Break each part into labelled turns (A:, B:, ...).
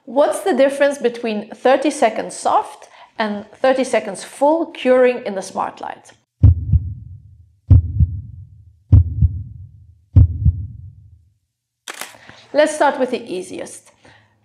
A: What's the difference between 30 seconds soft and 30 seconds full curing in the smart light? Let's start with the easiest.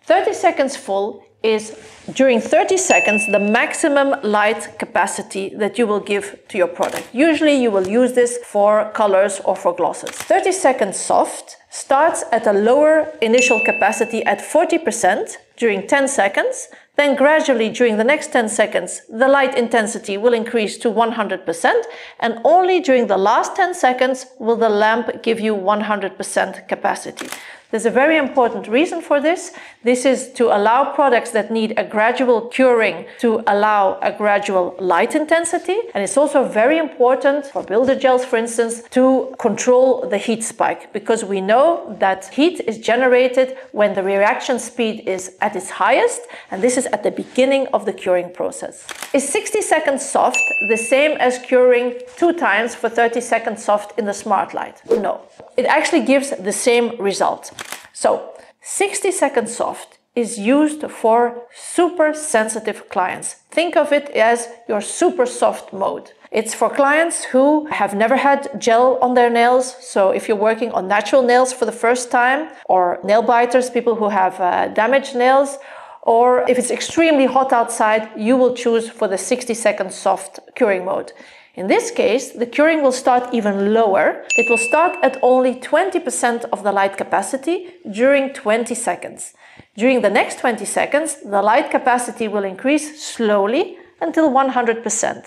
A: 30 seconds full is, during 30 seconds, the maximum light capacity that you will give to your product. Usually you will use this for colors or for glosses. 30 seconds soft starts at a lower initial capacity at 40% during 10 seconds. Then gradually during the next 10 seconds, the light intensity will increase to 100%, and only during the last 10 seconds will the lamp give you 100% capacity. There's a very important reason for this. This is to allow products that need a gradual curing to allow a gradual light intensity. And it's also very important for builder gels, for instance, to control the heat spike, because we know that heat is generated when the reaction speed is at its highest, and this is at the beginning of the curing process. Is 60 seconds soft the same as curing 2 times for 30 seconds soft in the smart light? No. It actually gives the same result. So 60 seconds soft is used for super sensitive clients. Think of it as your super soft mode. It's for clients who have never had gel on their nails. So if you're working on natural nails for the first time, or nail biters, people who have damaged nails, or if it's extremely hot outside, you will choose for the 60 seconds soft curing mode. In this case, the curing will start even lower. It will start at only 20% of the light capacity during 20 seconds. During the next 20 seconds, the light capacity will increase slowly until 100%.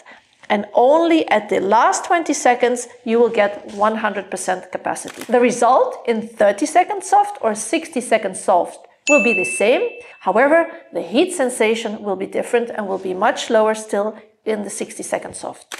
A: And only at the last 20 seconds, you will get 100% capacity. The result in 30 seconds soft or 60 seconds soft will be the same. However, the heat sensation will be different and will be much lower still in the 60 seconds soft.